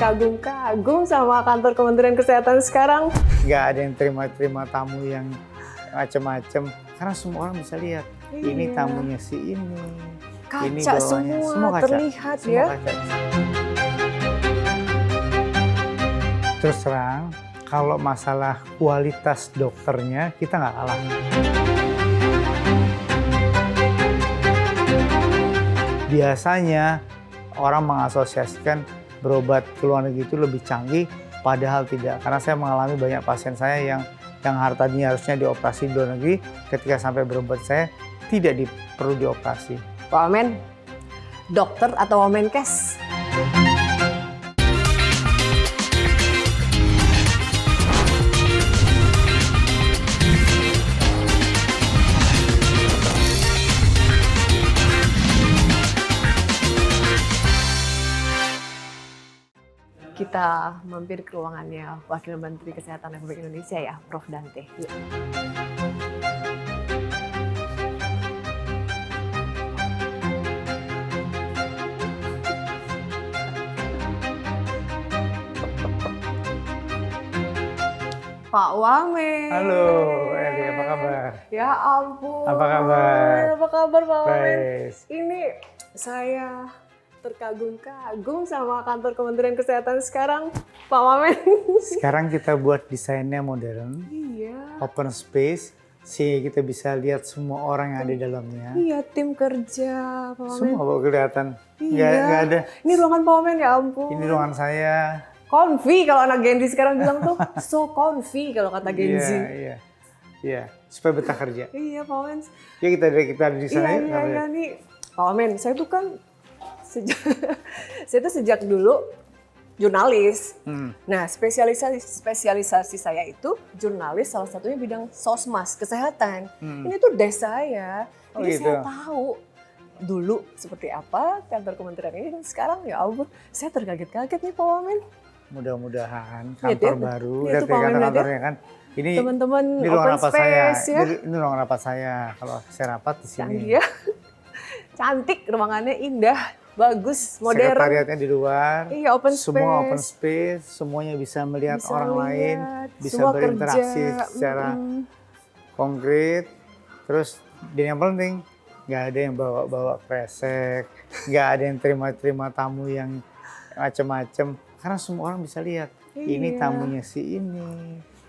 terkagum-kagum sama kantor Kementerian Kesehatan sekarang. Nggak ada yang terima tamu yang macem-macem, karena semua orang bisa lihat. Ini tamunya si ini Kaca bawahnya. semua kaca. terlihat Semua ya. kaca. Terus terang, kalau masalah kualitas dokternya kita nggak kalah. Biasanya orang mengasosiasikan berobat ke luar negeri itu lebih canggih, padahal tidak. Karena saya mengalami banyak pasien saya yang tadinya harusnya dioperasi di luar negeri, ketika sampai berobat saya tidak perlu dioperasi. Pak Wamen, dokter atau Wamenkes? Kita mampir ke ruangannya Wakil Menteri Kesehatan Republik Indonesia ya, Prof. Dante. Yuk. Pak Wamen. Halo, Eli, apa kabar? Ya ampun. Apa kabar? Apa kabar Pak Wamen? Baik. Ini saya terkagum-kagum sama kantor Kementerian Kesehatan sekarang, Pak Wamen. Sekarang kita buat desainnya modern, Iya. open space, sehingga kita bisa lihat semua orang yang ada di dalamnya. Iya, tim kerja, Pak Wamen. Semua kok kelihatan. Iya. Nggak ada. Ini ruangan Pak Wamen, ya ampun. Ini ruangan saya. Comfy kalau anak Gen Z sekarang bilang tuh, so comfy kalau kata Gen Z. Iya. Supaya betah kerja. Iya, Pak Wamen. Ya kita ada di sana. Iya, nih. Pak Wamen, saya tuh kan sejak dulu jurnalis. Nah, spesialisasi saya itu jurnalis, salah satunya bidang sosmas, kesehatan. Ini tuh des saya. Oh, Jadi gitu. saya tahu dulu seperti apa kantor kementerian ini, dan sekarang ya ampun, saya terkaget-kaget nih Pak Wamen. Mudah-mudahan Lihat kantor ya, baru, lihat lihat tuh, Pak Wamen, lihat ya. kantor-kantornya kan. Ini Teman-teman ruangan open rapat saya. space ya. Ini ruangan rapat saya. Kalau saya rapat di sini. Canggih ya. Cantik, ruangannya indah, bagus, modern. Sekretariatnya di luar. Iya, open Semua space. open space, semuanya bisa melihat Bisa orang lain, lihat, bisa semua berinteraksi kerja. secara konkret. Terus dan yang penting nggak ada yang bawa kresek, nggak ada yang terima tamu yang macem-macem, karena semua orang bisa lihat. Ini Iya. tamunya si ini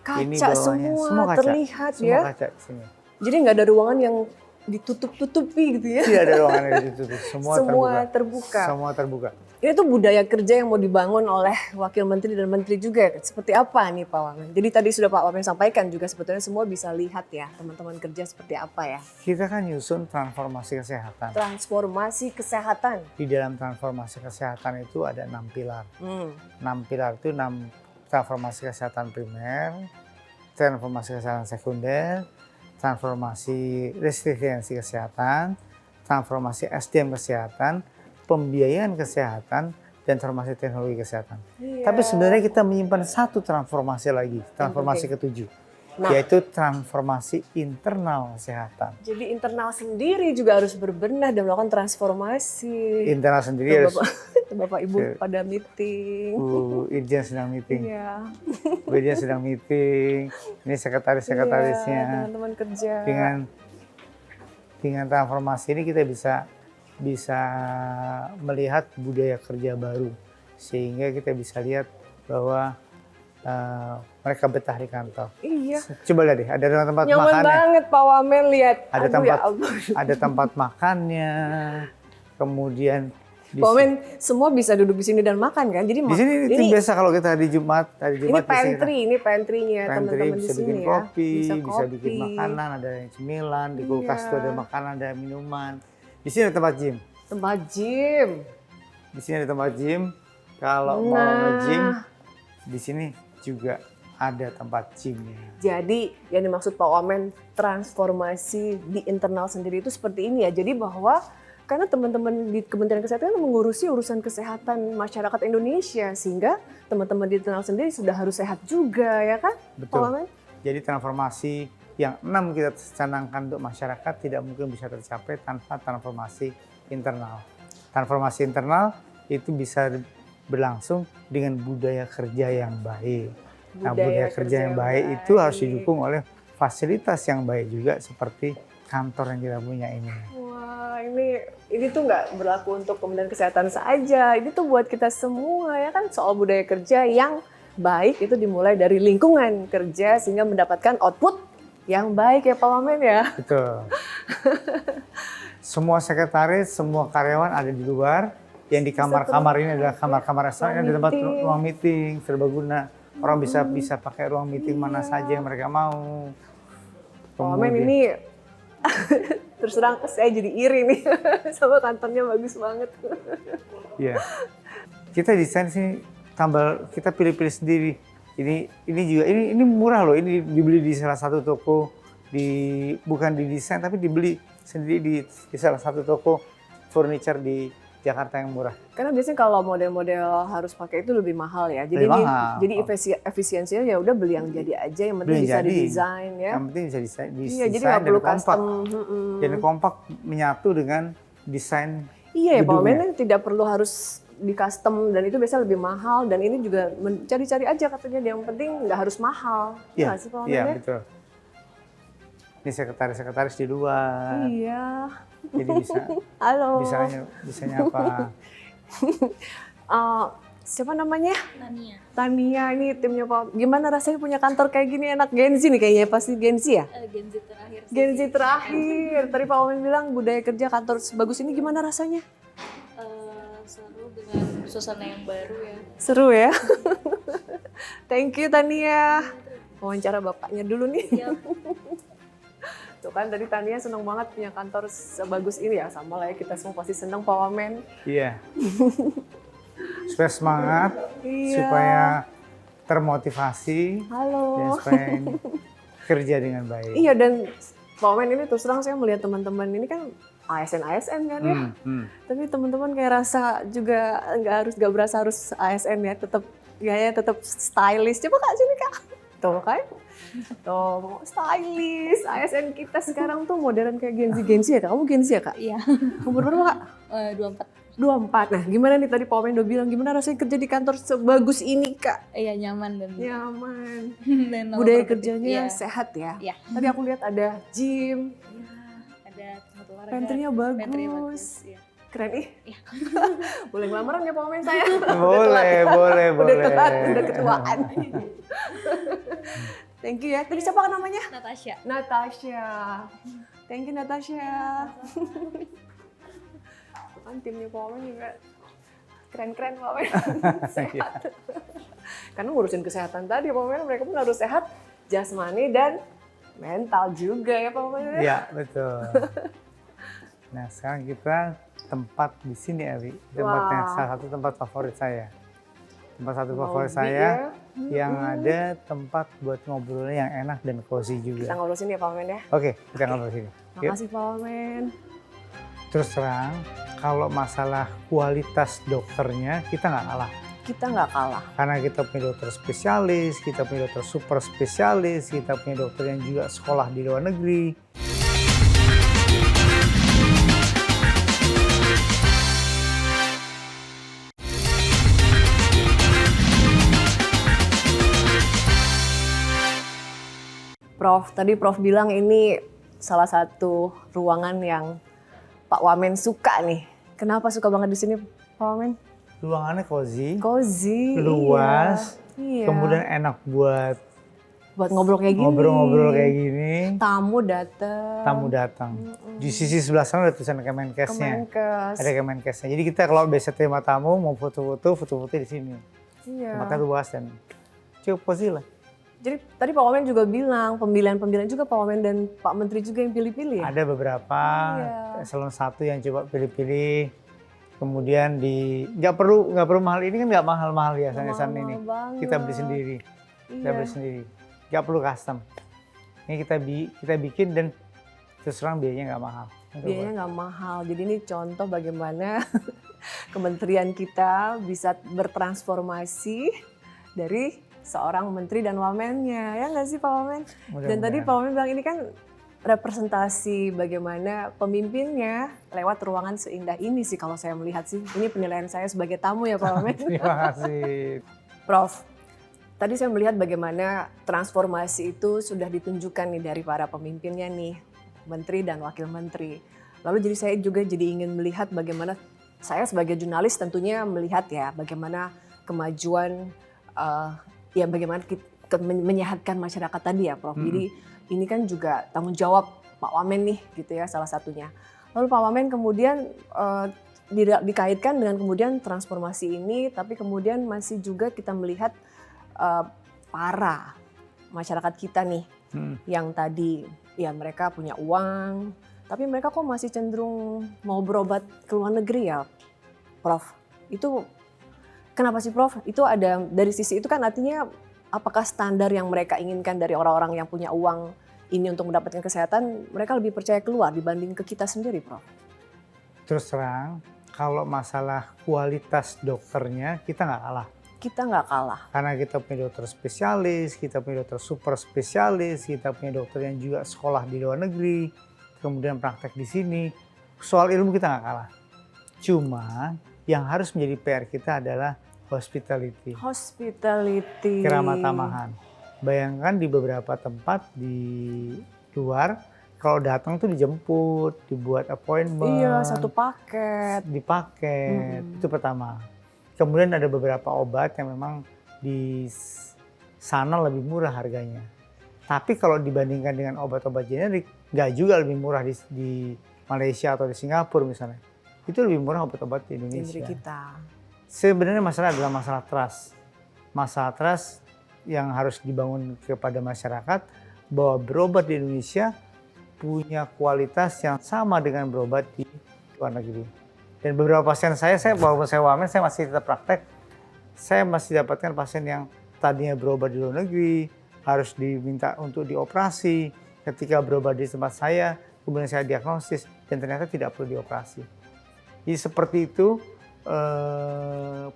Kaca bawahnya. semua kaca. terlihat Semua ya. kaca di sini. Jadi nggak ada ruangan yang ditutup-tutupi gitu ya. Tidak ada ruangan yang ditutup, semua terbuka. Semua terbuka. Ini tuh budaya kerja yang mau dibangun oleh Wakil Menteri dan Menteri juga. Seperti apa nih Pak Wamen? Jadi tadi sudah Pak Wamen sampaikan juga, sebetulnya semua bisa lihat ya teman-teman kerja seperti apa ya. Kita kan nyusun transformasi kesehatan. Transformasi kesehatan. Di dalam transformasi kesehatan itu ada 6 pilar. 6 pilar itu 6 transformasi kesehatan primer, transformasi kesehatan sekunder, transformasi resistensi kesehatan, transformasi SDM kesehatan, pembiayaan kesehatan, dan transformasi teknologi kesehatan. Iya. Tapi sebenarnya kita menyimpan satu transformasi lagi, transformasi ketujuh, yaitu transformasi internal kesehatan. Jadi internal sendiri juga harus berbenah dan melakukan transformasi. Internal sendiri harus. Bapak Ibu pada meeting. Bu Irjen sedang meeting. Iya. Bu Irjen sedang meeting. Ini sekretarisnya. Iya, teman-teman kerja. Dengan transformasi ini kita bisa melihat budaya kerja baru, sehingga kita bisa lihat bahwa mereka betah di kantor. Iya. Coba lihat deh, ada tempat Nyaman makannya. banget Pak Wamen, lihat. Ada Aduh, ya Allah. ada tempat makannya. Kemudian Pak Wamen, semua bisa duduk di sini dan makan kan? Jadi di sini tim biasa kalau kita hari Jumat ini pantry, ini pantry-nya teman-teman di bisa sini bikin ya. kopi, bisa kopi. bikin makanan, ada yang cemilan, di kulkas Iya. itu ada makanan, ada minuman. Di sini ada tempat gym. Tempat gym. Di sini ada tempat gym. Kalau mau nge-gym, di sini juga ada tempat gymnya. Jadi yang dimaksud Pak Wamen transformasi di internal sendiri itu seperti ini ya. Jadi bahwa karena teman-teman di Kementerian Kesehatan mengurusi urusan kesehatan masyarakat Indonesia, sehingga teman-teman di internal sendiri sudah harus sehat juga ya kan? Pak Betul. Wamen? Jadi transformasi yang 6 kita canangkan untuk masyarakat tidak mungkin bisa tercapai tanpa transformasi internal. Transformasi internal itu bisa berlangsung dengan budaya kerja yang baik. Nah, Budaya budaya kerja yang baik itu harus didukung oleh fasilitas yang baik juga seperti kantor yang kita punya ini. Wah, ini tuh nggak berlaku untuk Kementerian Kesehatan saja. Ini tuh buat kita semua ya kan, soal budaya kerja yang baik itu dimulai dari lingkungan kerja sehingga mendapatkan output yang baik ya Pak Wamen ya. Betul. Semua sekretaris, semua karyawan ada di luar. Yang di kamar-kamar ini adalah kamar-kamar restoran, ini ada tempat ruang meeting serbaguna. Orang bisa pakai ruang meeting mana saja yang mereka mau. Pak Wamen ini terus terang saya jadi iri nih sama kantornya bagus banget. Iya. Kita desain sih kita pilih-pilih sendiri. Ini juga ini murah loh. Ini dibeli di salah satu toko bukan didesain tapi dibeli sendiri di salah satu toko furniture di Jakarta yang murah. Karena biasanya kalau model-model harus pakai itu lebih mahal ya. Jadi efisiensinya ya udah beli yang jadi aja, yang penting bisa didesain ya. Yang penting bisa desain. Iya, jadi nggak perlu custom. Jadi kompak menyatu dengan desain. Iya ya, Pak Wamen tidak perlu harus di custom dan itu biasanya lebih mahal dan ini juga cari-cari aja katanya, yang penting nggak harus mahal. Iya, sih, Pak Wamen? Iya betul. Ini sekretaris di luar. Iya. Jadi bisa. Halo. Bisanya apa? Siapa namanya? Tania. Tania, ini timnya Pak. Gimana rasanya punya kantor kayak gini, enak? Gen Z nih kayaknya, pasti Gen Z ya? Gen Z terakhir. Gen Z terakhir. Tadi Pak Wamen bilang budaya kerja kantor sebagus ini gimana rasanya? Seru dengan suasana yang baru ya. Seru ya? Thank you Tania. Wawancara bapaknya dulu nih. Yap. Tuh kan tadi Tania seneng banget punya kantor sebagus ini ya. Sama lah ya, kita semua pasti seneng Pak Wamen. Iya. Supaya semangat, Iya. supaya termotivasi, Halo. dan supaya ini kerja dengan baik. Iya, dan Pak Wamen ini terus terang saya melihat teman-teman ini kan ASN kan ya. Tapi teman-teman kayak rasa juga nggak berasa harus ASN ya, tetap gaya tetap stylish. Coba Kak sini Kak. Tuh kan. Tuh, stylish. ASN kita sekarang tuh modern kayak Gen Z ya Kak. Kamu Gen Z ya Kak? Iya. Umur berapa Kak? 24. 24. Nah, gimana nih tadi Pak Wamen udah bilang gimana rasanya kerja di kantor sebagus ini Kak? Iya, nyaman dan Nyaman. dan Budaya produktif. kerjanya Iya. sehat ya. Iya. Tadi aku lihat ada gym, Iya, ada tempat olahraga. pantry-nya Pantry-nya bagus. Iya. Keren ih. Iya. Boleh ngelamaran ya Pak Wamen saya? Boleh. Udah ketuaan. Thank you ya. Tadi siapa kan namanya? Natasha. Natasha. Thank you Natasha. Kan timnya Pak Wamen juga keren-keren Pak Wamen. Sehat. Karena ngurusin kesehatan tadi Pak Wamen, mereka pun harus sehat jasmani dan mental juga ya Pak Wamen. Iya, betul. Nah, sekarang kita tempat di sini, Ewi. Tempatnya salah satu tempat favorit saya. Tempat favorit saya yang ada tempat buat ngobrolnya yang enak dan cozy Kita juga. ngobrol sini ya Pak Wamen ya. Oke, kita ngobrol sini. Yuk. Makasih Pak Wamen. Terus terang, kalau masalah kualitas dokternya kita nggak kalah. Kita nggak kalah. Karena kita punya dokter spesialis, kita punya dokter super spesialis, kita punya dokter yang juga sekolah di luar negeri. Prof, tadi Prof bilang ini salah satu ruangan yang Pak Wamen suka nih. Kenapa suka banget di sini Pak Wamen? Ruangannya cozy, Cozy, luas, iya. kemudian enak buat ngobrol kayak gini. ngobrol-ngobrol kayak gini. Tamu datang. Tamu datang. Di sisi sebelah sana ada tulisan Kemenkesnya. Kemenkes. Ada Kemenkesnya. Jadi kita kalau biasa terima tamu mau foto-foto di sini. Iya. Tempatnya luas dan cukup cozy lah. Jadi tadi Pak Wamen juga bilang pemilihan juga Pak Wamen dan Pak Menteri juga yang pilih-pilih ya. Ada beberapa eselon 1 yang coba pilih-pilih. Kemudian nggak perlu mahal, ini kan nggak mahal-mahal ya yayasan ini. Banget. Kita beli sendiri. Kita Iya. beli sendiri. Nggak perlu custom. Ini kita bikin dan terus terang biayanya nggak mahal. Biayanya nggak mahal. Jadi ini contoh bagaimana kementerian kita bisa bertransformasi dari seorang menteri dan wamennya. Ya nggak sih Pak Wamen? Dan tadi Pak Wamen bilang ini kan representasi bagaimana pemimpinnya lewat ruangan seindah ini sih kalau saya melihat sih. Ini penilaian saya sebagai tamu ya Pak Wamen. Terima kasih. Prof, tadi saya melihat bagaimana transformasi itu sudah ditunjukkan nih dari para pemimpinnya nih, menteri dan wakil menteri. Lalu jadi saya juga jadi ingin melihat bagaimana saya sebagai jurnalis tentunya melihat ya bagaimana kemajuan ya bagaimana menyehatkan masyarakat tadi ya Prof. Jadi ini kan juga tanggung jawab Pak Wamen nih gitu ya salah satunya. Lalu Pak Wamen kemudian dikaitkan dengan kemudian transformasi ini, tapi kemudian masih juga kita melihat para masyarakat kita nih yang tadi ya mereka punya uang, tapi mereka kok masih cenderung mau berobat ke luar negeri ya Prof. Itu kenapa sih Prof? Itu ada dari sisi itu kan artinya apakah standar yang mereka inginkan dari orang-orang yang punya uang ini untuk mendapatkan kesehatan, mereka lebih percaya keluar dibanding ke kita sendiri, Prof? Terus terang, kalau masalah kualitas dokternya kita nggak kalah. Kita nggak kalah. Karena kita punya dokter spesialis, kita punya dokter super spesialis, kita punya dokter yang juga sekolah di luar negeri, kemudian praktek di sini. Soal ilmu kita nggak kalah. Cuma yang harus menjadi PR kita adalah hospitality. Hospitality. Keramah tamahan. Bayangkan di beberapa tempat di luar, kalau datang tuh dijemput, dibuat appointment. Iya, satu paket. Dipaket, itu pertama. Kemudian ada beberapa obat yang memang di sana lebih murah harganya. Tapi kalau dibandingkan dengan obat-obat generik, nggak juga lebih murah di Malaysia atau di Singapura misalnya. Itu lebih murah obat-obat di Indonesia. Di kita. Sebenarnya masalah adalah masalah trust. Masalah trust yang harus dibangun kepada masyarakat bahwa berobat di Indonesia punya kualitas yang sama dengan berobat di luar negeri. Dan beberapa pasien walaupun saya wamen, saya masih tetap praktek. Saya masih dapatkan pasien yang tadinya berobat di luar negeri, harus diminta untuk dioperasi. Ketika berobat di tempat saya, kemudian saya diagnosis dan ternyata tidak perlu dioperasi. Jadi seperti itu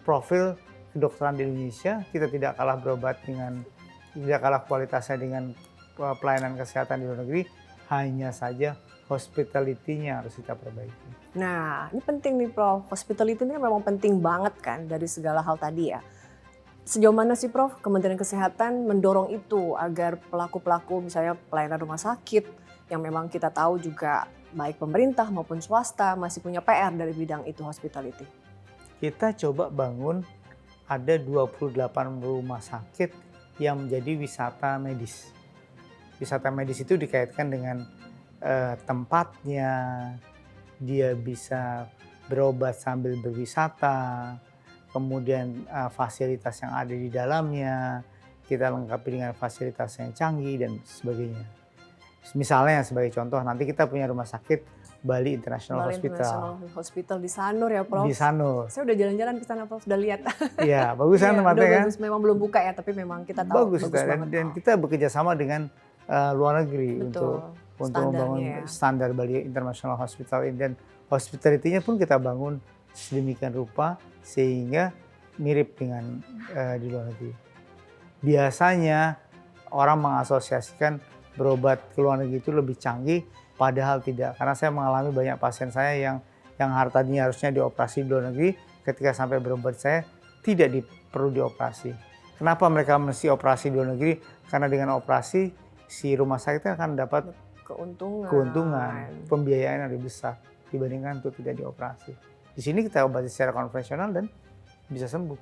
profil kedokteran di Indonesia. Kita tidak kalah tidak kalah kualitasnya dengan pelayanan kesehatan di luar negeri. Hanya saja hospitality-nya harus kita perbaiki. Nah, ini penting nih Prof. Hospitality ini memang penting banget kan dari segala hal tadi ya. Sejauh mana sih Prof Kementerian Kesehatan mendorong itu agar pelaku-pelaku misalnya pelayanan rumah sakit yang memang kita tahu juga baik pemerintah maupun swasta masih punya PR dari bidang itu hospitality. Kita coba bangun ada 28 rumah sakit yang menjadi wisata medis. Wisata medis itu dikaitkan dengan tempatnya, dia bisa berobat sambil berwisata, kemudian fasilitas yang ada di dalamnya, kita lengkapi dengan fasilitas yang canggih dan sebagainya. Misalnya sebagai contoh, nanti kita punya rumah sakit Bali International Hospital di Sanur ya Prof? Di Sanur. Saya udah jalan-jalan ke sana Prof, udah lihat. Iya, bagus kan tempatnya kan? Bagus, memang belum buka ya, tapi memang kita tahu. Bagus dan kita bekerja sama dengan luar negeri. Betul. untuk membangun ya. Standar Bali International Hospital dan hospitality-nya pun kita bangun sedemikian rupa sehingga mirip dengan di luar negeri. Biasanya orang mengasosiasikan berobat ke luar negeri itu lebih canggih, padahal tidak. Karena saya mengalami banyak pasien saya yang tadinya harusnya dioperasi di luar negeri, ketika sampai berobat saya tidak perlu dioperasi. Kenapa mereka mesti operasi di luar negeri? Karena dengan operasi si rumah sakit akan dapat keuntungan, pembiayaan yang lebih besar dibandingkan untuk tidak dioperasi. Di sini kita obati secara konvensional dan bisa sembuh.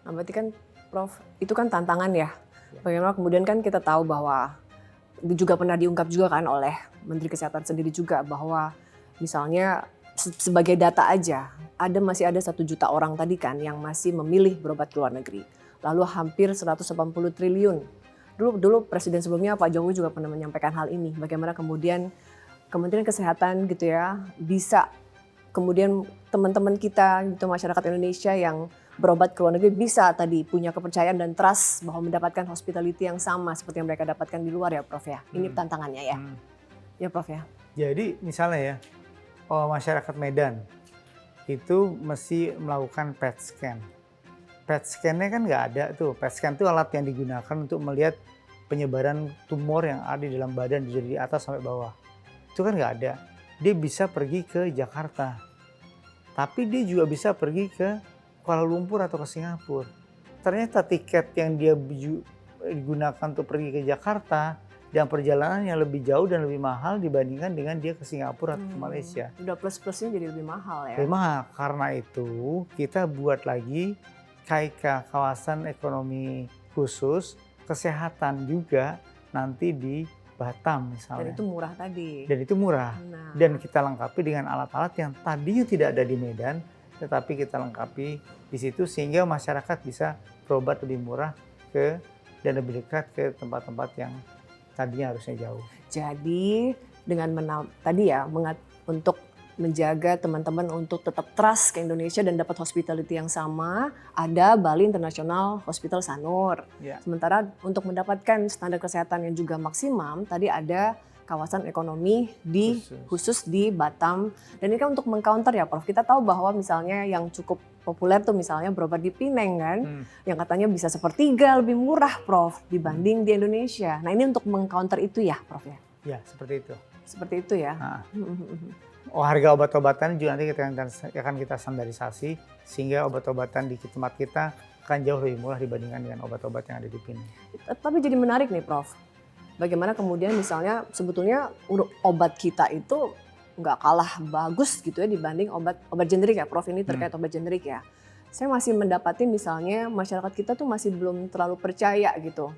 Nah, berarti kan Prof, itu kan tantangan ya. Bagaimana kemudian kan kita tahu bahwa juga pernah diungkap juga kan oleh Menteri Kesehatan sendiri juga bahwa misalnya sebagai data aja masih ada 1 juta orang tadi kan yang masih memilih berobat ke luar negeri. Lalu hampir 180 triliun. Dulu Presiden sebelumnya Pak Jokowi juga pernah menyampaikan hal ini. Bagaimana kemudian Kementerian Kesehatan gitu ya bisa kemudian teman-teman kita gitu masyarakat Indonesia yang berobat ke luar negeri bisa tadi punya kepercayaan dan trust bahwa mendapatkan hospitality yang sama seperti yang mereka dapatkan di luar ya Prof ya. Ini tantangannya ya. Ya Prof ya. Jadi misalnya ya masyarakat Medan itu mesti melakukan PET scan. PET scan-nya kan nggak ada tuh. PET scan itu alat yang digunakan untuk melihat penyebaran tumor yang ada di dalam badan dari atas sampai bawah. Itu kan nggak ada. Dia bisa pergi ke Jakarta. Tapi dia juga bisa pergi ke Kuala Lumpur atau ke Singapura. Ternyata tiket yang dia digunakan untuk pergi ke Jakarta dan perjalanan yang lebih jauh dan lebih mahal dibandingkan dengan dia ke Singapura atau ke Malaysia. Udah plus-plusnya jadi lebih mahal ya. Lebih mahal. Karena itu kita buat lagi KIK, kawasan ekonomi khusus, kesehatan juga nanti di Batam Dan misalnya. itu murah tadi. Dan itu murah. Nah, Dan kita lengkapi dengan alat-alat yang tadinya tidak ada di Medan, tetapi kita lengkapi di situ sehingga masyarakat bisa berobat lebih murah dan lebih dekat ke tempat-tempat yang tadinya harusnya jauh. jadi dengan tadi ya untuk menjaga teman-teman untuk tetap trust ke Indonesia dan dapat hospitality yang sama, ada Bali International Hospital Sanur. Ya. Sementara untuk mendapatkan standar kesehatan yang juga maksimum, tadi ada kawasan ekonomi khusus di Batam. Dan ini kan untuk mengcounter ya Prof, kita tahu bahwa misalnya yang cukup populer tuh misalnya berobat di Pineng kan, yang katanya bisa sepertiga lebih murah Prof dibanding di Indonesia. Nah ini untuk mengcounter itu ya Prof ya? Ya, seperti itu. Seperti itu ya? Nah. Harga obat-obatan juga nanti akan kita standarisasi sehingga obat-obatan di tempat kita akan jauh lebih murah dibandingkan dengan obat-obat yang ada di Pineng. Tapi jadi menarik nih Prof, bagaimana kemudian misalnya sebetulnya obat kita itu nggak kalah bagus gitu ya dibanding obat generik ya Prof, ini terkait obat generik ya. Saya masih mendapati misalnya masyarakat kita tuh masih belum terlalu percaya gitu.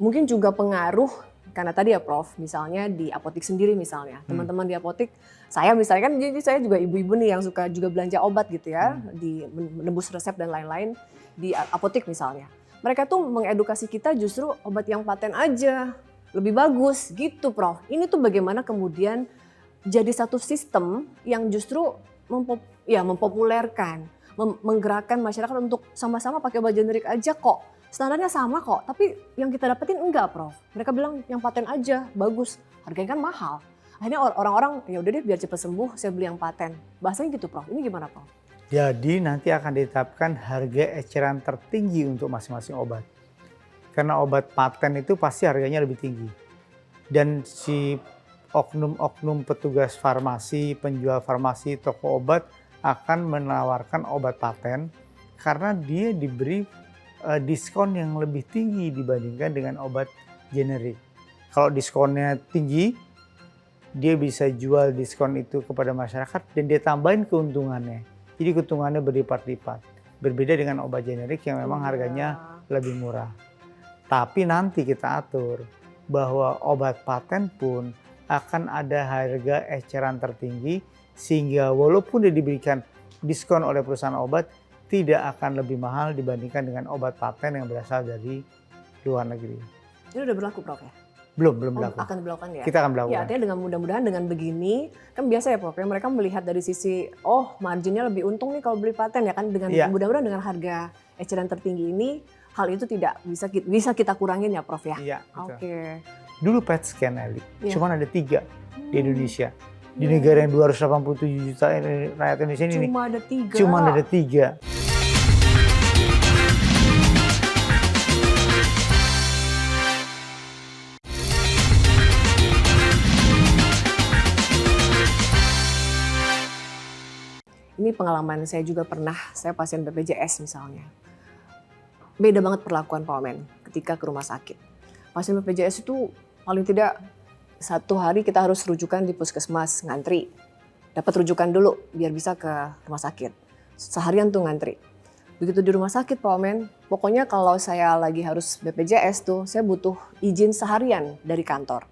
Mungkin juga pengaruh karena tadi ya Prof, misalnya di apotek sendiri misalnya, teman-teman di apotek, saya misalnya kan jadi saya juga ibu-ibu nih yang suka juga belanja obat gitu ya, di menembus resep dan lain-lain di apotek misalnya. Mereka tuh mengedukasi kita justru obat yang paten aja lebih bagus gitu Prof. Ini tuh bagaimana kemudian jadi satu sistem yang justru mempopulerkan, menggerakkan masyarakat untuk sama-sama pakai obat generik aja kok. Standarnya sama kok, tapi yang kita dapetin enggak Prof. Mereka bilang yang paten aja bagus, harganya kan mahal. Akhirnya orang-orang ya udah deh biar cepat sembuh saya beli yang paten. Bahasanya gitu Prof. Ini gimana Prof? Jadi nanti akan ditetapkan harga eceran tertinggi untuk masing-masing obat. Karena obat paten itu pasti harganya lebih tinggi. Dan si oknum-oknum petugas farmasi, penjual farmasi, toko obat akan menawarkan obat paten karena dia diberi diskon yang lebih tinggi dibandingkan dengan obat generik. Kalau diskonnya tinggi, dia bisa jual diskon itu kepada masyarakat dan dia tambahin keuntungannya. Jadi keuntungannya berlipat-lipat. Berbeda dengan obat generik yang memang harganya lebih murah. Tapi nanti kita atur bahwa obat paten pun akan ada harga eceran tertinggi sehingga walaupun dia diberikan diskon oleh perusahaan obat, tidak akan lebih mahal dibandingkan dengan obat paten yang berasal dari luar negeri. Ini udah berlaku Prof ya? Belum berlaku. Akan diberlakukan ya? Kita akan berlakukan. Ya artinya dengan mudah-mudahan dengan begini, kan biasa ya Prof ya, mereka melihat dari sisi, oh marginnya lebih untung nih kalau beli paten ya kan, dengan mudah-mudahan dengan harga eceran tertinggi ini, hal itu tidak bisa kita kurangin ya Prof ya? Iya. Oke. Dulu PET scan Eli, cuma ada 3 di Indonesia. Di negara yang 287 juta rakyat Indonesia ini. Cuma ada 3. Cuma ada 3. Ini pengalaman saya juga pernah, saya pasien BPJS misalnya. Beda banget perlakuan Pak Omen ketika ke rumah sakit. Pasien BPJS itu paling tidak 1 hari kita harus rujukan di puskesmas, ngantri. Dapat rujukan dulu biar bisa ke rumah sakit. Seharian tuh ngantri. Begitu di rumah sakit Pak Omen, pokoknya kalau saya lagi harus BPJS tuh, saya butuh izin seharian dari kantor.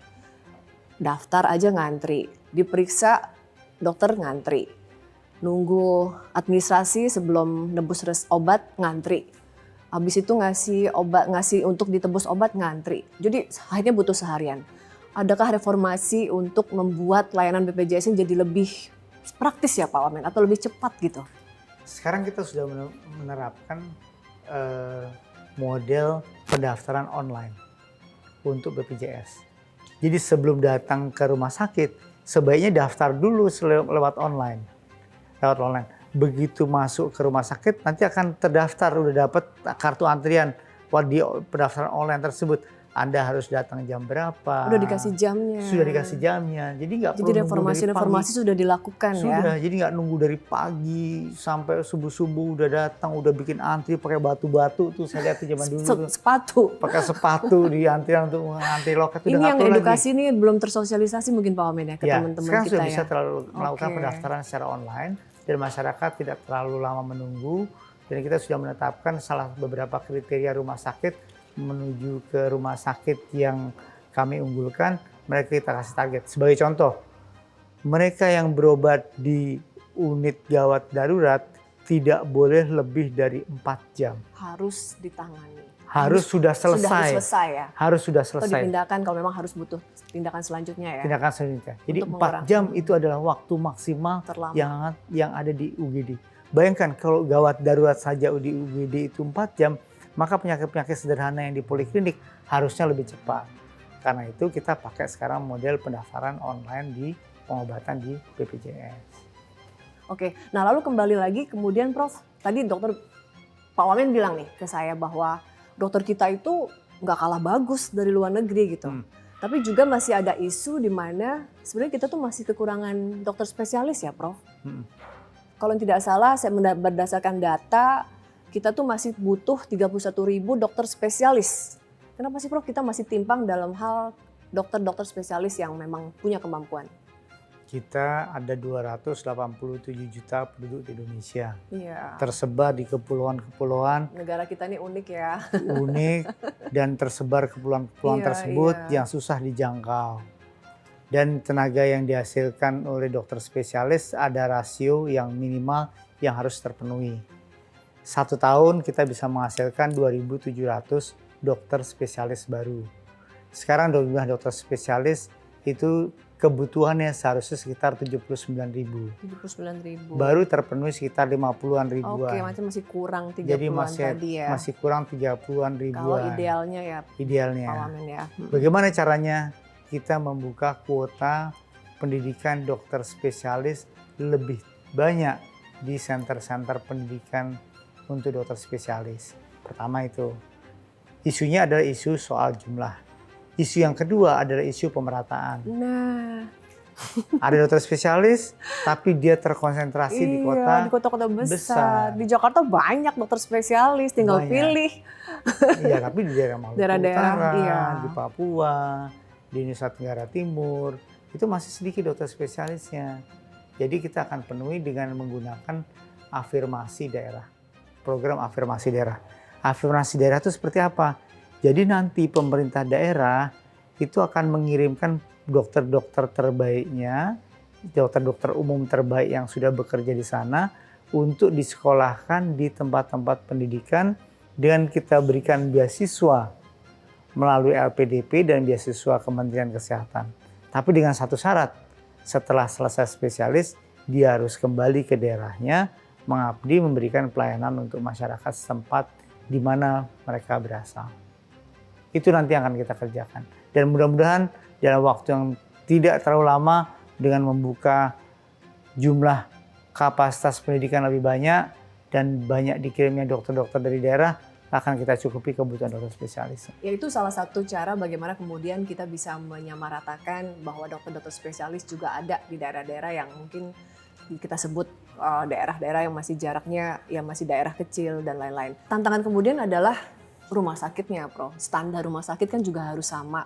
Daftar aja ngantri, diperiksa dokter ngantri. Nunggu administrasi sebelum nebus obat ngantri. Habis itu ngasih untuk ditebus obat ngantri. Jadi akhirnya butuh seharian. Adakah reformasi untuk membuat layanan BPJS ini jadi lebih praktis ya Pak Wamen atau lebih cepat gitu? Sekarang kita sudah menerapkan model pendaftaran online untuk BPJS. Jadi sebelum datang ke rumah sakit, sebaiknya daftar dulu lewat online. Begitu masuk ke rumah sakit, nanti akan terdaftar, udah dapat kartu antrian di pendaftaran online tersebut. Anda harus datang jam berapa. Udah dikasih jamnya. Sudah dikasih jamnya. Jadi nggak perlu Jadi nunggu dari informasi pagi. sudah dilakukan ya. Sudah, jadi nggak nunggu dari pagi sampai subuh-subuh udah datang, udah bikin antri pakai batu-batu tuh saya lihat tuh zaman dulu tuh. Sepatu. Pakai sepatu di antrian untuk antri loket udah Ini nggak yang perlu edukasi lagi. ini belum tersosialisasi mungkin Pak Wamen ya ke Ya, teman-teman sekarang kita sudah bisa ya. melakukan Oke. pendaftaran secara online dan masyarakat tidak terlalu lama menunggu. Dan kita sudah menetapkan salah beberapa kriteria rumah sakit menuju ke rumah sakit yang kami unggulkan, mereka kita kasih target. Sebagai contoh, mereka yang berobat di unit gawat darurat tidak boleh lebih dari 4 jam. Harus ditangani. Harus sudah Sudah selesai. selesai ya. Harus sudah Atau selesai. dipindahkan kalau memang harus butuh tindakan selanjutnya ya. Tindakan selanjutnya. Jadi Untuk 4 jam itu adalah waktu maksimal Terlama. yang ada di UGD. Bayangkan kalau gawat darurat saja di UGD itu 4 jam, maka penyakit-penyakit sederhana yang di poliklinik harusnya lebih cepat. Karena itu kita pakai sekarang model pendaftaran online di pengobatan di BPJS. Oke, nah lalu kembali lagi kemudian Prof, tadi dokter Pak Wamen bilang nih ke saya bahwa dokter kita itu nggak kalah bagus dari luar negeri gitu. Tapi juga masih ada isu di mana sebenarnya kita tuh masih kekurangan dokter spesialis ya Prof. Kalau tidak salah saya berdasarkan data kita tuh masih butuh 31.000 dokter spesialis. Kenapa sih Prof kita masih timpang dalam hal dokter-dokter spesialis yang memang punya kemampuan? Kita ada 287 juta penduduk di Indonesia. Iya. Tersebar di kepulauan-kepulauan Negara kita ini unik ya. unik dan tersebar kepulauan-kepulauan Iya, tersebut iya. yang susah dijangkau. Dan tenaga yang dihasilkan oleh dokter spesialis ada rasio yang minimal yang harus terpenuhi. 1 tahun kita bisa menghasilkan 2.700 dokter spesialis baru. Sekarang jumlah dokter spesialis itu kebutuhannya seharusnya sekitar 79.000. 79.000. Baru terpenuhi sekitar 50-an ribuan. Oke, masih kurang 30-an Jadi tadi ya. masih kurang 30-an ribuan. Kalau idealnya ya Idealnya. Pak Wamen ya. Bagaimana caranya kita membuka kuota pendidikan dokter spesialis lebih banyak di center-center pendidikan untuk dokter spesialis. Pertama itu. Isunya adalah isu soal jumlah. Isu yang kedua adalah isu pemerataan. Nah, Ada dokter spesialis, tapi dia terkonsentrasi di iya, di kota. kota-kota besar. besar. Di Jakarta banyak dokter spesialis, tinggal Banyak. pilih. Iya, tapi di daerah Maluku Daerah-daerah, Utara, iya. di Papua, di Nusa Tenggara Timur, itu masih sedikit dokter spesialisnya. Jadi kita akan penuhi dengan menggunakan afirmasi daerah. Program afirmasi daerah. Afirmasi daerah itu seperti apa? Jadi nanti pemerintah daerah itu akan mengirimkan dokter-dokter terbaiknya, dokter-dokter umum terbaik yang sudah bekerja di sana untuk disekolahkan di tempat-tempat pendidikan dengan kita berikan beasiswa melalui LPDP dan beasiswa Kementerian Kesehatan. Tapi dengan satu syarat, setelah selesai spesialis, dia harus kembali ke daerahnya, mengabdi memberikan pelayanan untuk masyarakat setempat di mana mereka berasal. Itu nanti akan kita kerjakan. Dan mudah-mudahan dalam waktu yang tidak terlalu lama dengan membuka jumlah kapasitas pendidikan lebih banyak dan banyak dikirimnya dokter-dokter dari daerah, akan kita cukupi kebutuhan dokter spesialis. Ya itu salah satu cara bagaimana kemudian kita bisa menyamaratakan bahwa dokter-dokter spesialis juga ada di daerah-daerah yang mungkin kita sebut daerah-daerah yang masih jaraknya ya masih daerah kecil dan lain-lain. Tantangan kemudian adalah rumah sakitnya, Prof. Standar rumah sakit kan juga harus sama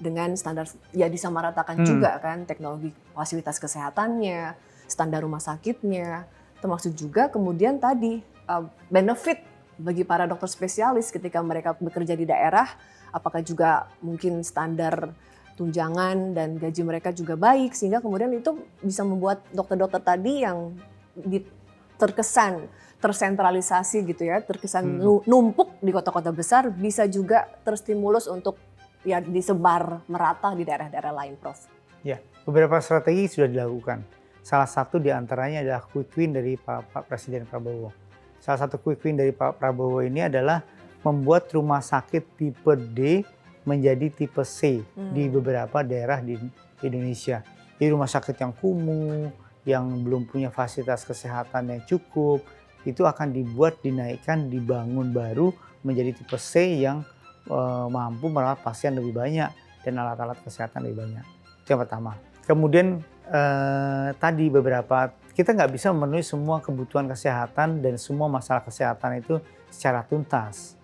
dengan standar ya disamaratakan juga kan teknologi fasilitas kesehatannya, standar rumah sakitnya, termasuk juga kemudian tadi benefit bagi para dokter spesialis ketika mereka bekerja di daerah, apakah juga mungkin standar tunjangan dan gaji mereka juga baik sehingga kemudian itu bisa membuat dokter-dokter tadi yang terkesan tersentralisasi gitu ya, terkesan numpuk di kota-kota besar bisa juga terstimulus untuk ya disebar merata di daerah-daerah lain, Prof. Ya, beberapa strategi sudah dilakukan. Salah satu diantaranya adalah quick win dari Pak Presiden Prabowo. Salah satu quick win dari Pak Prabowo ini adalah membuat rumah sakit tipe D menjadi tipe C di beberapa daerah di Indonesia. Di rumah sakit yang kumuh, yang belum punya fasilitas kesehatan yang cukup, itu akan dibuat, dinaikkan, dibangun baru menjadi tipe C yang mampu merawat pasien lebih banyak dan alat-alat kesehatan lebih banyak. Itu yang pertama. Kemudian tadi beberapa, kita nggak bisa memenuhi semua kebutuhan kesehatan dan semua masalah kesehatan itu secara tuntas.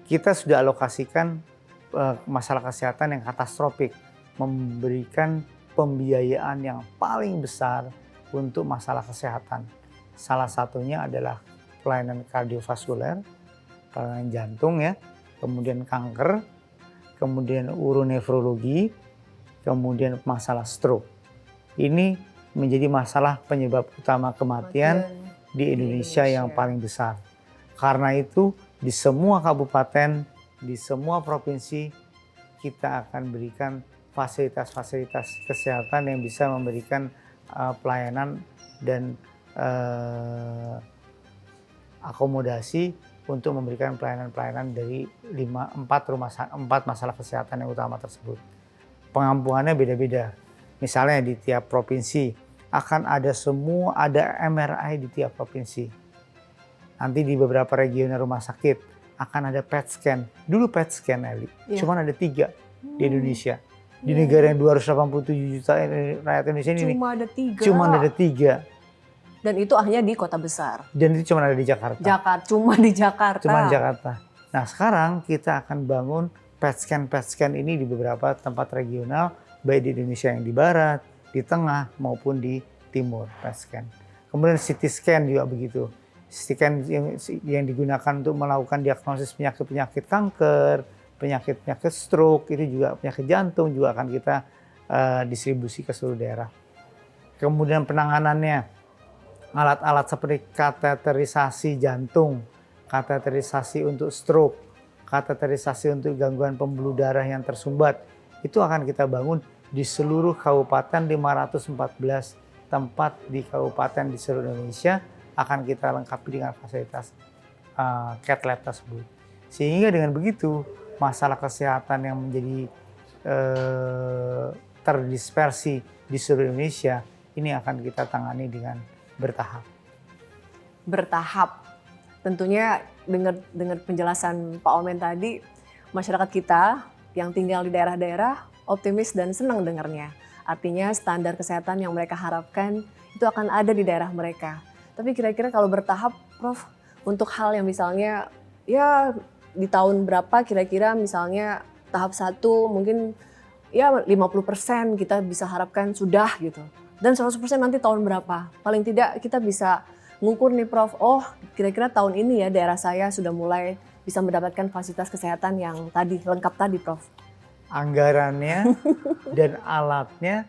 Kita sudah alokasikan masalah kesehatan yang katastrofik, memberikan pembiayaan yang paling besar untuk masalah kesehatan. Salah satunya adalah pelayanan kardiovaskuler, pelayanan jantung ya, kemudian kanker, kemudian uronefrologi, kemudian masalah stroke. Ini menjadi masalah penyebab utama kematian di Indonesia yang paling besar. Karena itu di semua kabupaten, di semua provinsi kita akan berikan fasilitas-fasilitas kesehatan yang bisa memberikan pelayanan dan akomodasi untuk memberikan pelayanan-pelayanan dari 4 masalah kesehatan yang utama tersebut. Pengampungannya beda-beda. Misalnya di tiap provinsi akan ada MRI di tiap provinsi. Nanti di beberapa regional rumah sakit akan ada PET scan. Dulu PET scan, Eli, cuma ada 3 di Indonesia. Di negara yang 287 juta rakyat Indonesia ini cuma ada 3. Dan itu hanya di kota besar. Dan itu cuma ada di Jakarta. Cuma di Jakarta. Cuma di Jakarta. Nah sekarang kita akan bangun PET scan ini di beberapa tempat regional, baik di Indonesia yang di barat, di tengah maupun di timur PET scan. Kemudian CT scan juga begitu. CT scan yang digunakan untuk melakukan diagnosis penyakit-penyakit kanker, penyakit-penyakit stroke, itu juga penyakit jantung juga akan kita distribusi ke seluruh daerah. Kemudian penanganannya, alat-alat seperti kateterisasi jantung, kateterisasi untuk stroke, kateterisasi untuk gangguan pembuluh darah yang tersumbat, itu akan kita bangun di seluruh kabupaten, 514 tempat di kabupaten di seluruh Indonesia akan kita lengkapi dengan fasilitas cath lab tersebut. Sehingga dengan begitu masalah kesehatan yang menjadi terdispersi di seluruh Indonesia ini akan kita tangani dengan bertahap. Bertahap. Tentunya dengan penjelasan Pak Omen tadi, masyarakat kita yang tinggal di daerah-daerah optimis dan senang dengarnya. Artinya standar kesehatan yang mereka harapkan itu akan ada di daerah mereka. Tapi kira-kira kalau bertahap, Prof, untuk hal yang misalnya ya di tahun berapa kira-kira misalnya tahap 1 mungkin ya 50% kita bisa harapkan sudah gitu. Dan 100% nanti tahun berapa? Paling tidak kita bisa ngukur nih Prof, oh kira-kira tahun ini ya daerah saya sudah mulai bisa mendapatkan fasilitas kesehatan yang tadi, lengkap tadi Prof. Anggarannya dan alatnya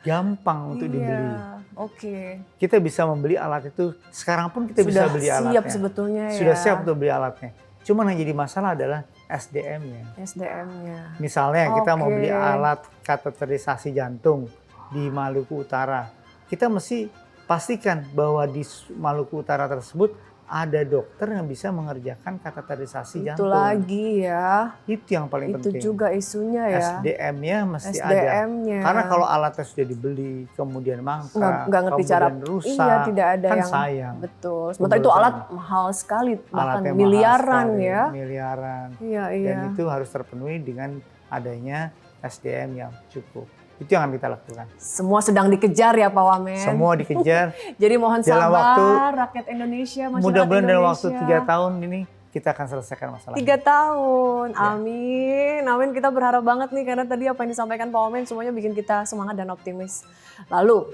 gampang untuk dibeli. Oke. Kita bisa membeli alat itu, sekarang pun kita bisa beli alatnya. Sudah siap sebetulnya ya. Sudah siap untuk beli alatnya. Cuma yang jadi masalah adalah SDM-nya. SDM-nya. Misalnya kita mau beli alat kateterisasi jantung di Maluku Utara. Kita mesti pastikan bahwa di Maluku Utara tersebut ada dokter yang bisa mengerjakan kateterisasi jantung. Itu lagi ya. Itu yang paling penting. Itu juga isunya ya. SDM-nya mesti SDM-nya. ada. Karena kalau alatnya sudah dibeli, kemudian mangkrak, nggak ngerti cara rusak, iya, tidak ada kan yang sayang. Betul. Sementara itu alat mahal sekali, bahkan miliaran ya. Miliaran. Iya. Dan itu harus terpenuhi dengan adanya SDM yang cukup. Itu yang akan kita lakukan. Semua sedang dikejar ya Pak Wamen. Semua dikejar. Jadi mohon dalam sabar rakyat Indonesia, masyarakat mudah-mudahan dalam waktu Indonesia. 3 tahun ini kita akan selesaikan masalah 3 tahun, amin. Amin, kita berharap banget nih karena tadi apa yang disampaikan Pak Wamen semuanya bikin kita semangat dan optimis. Lalu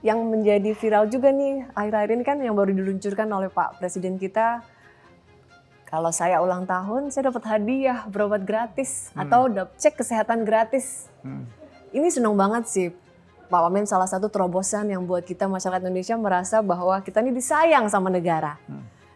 yang menjadi viral juga nih akhir-akhir ini kan yang baru diluncurkan oleh Pak Presiden kita. Kalau saya ulang tahun, saya dapat hadiah berobat gratis atau cek kesehatan gratis. Ini senang banget sih Pak Wamen, salah satu terobosan yang buat kita masyarakat Indonesia merasa bahwa kita ini disayang sama negara.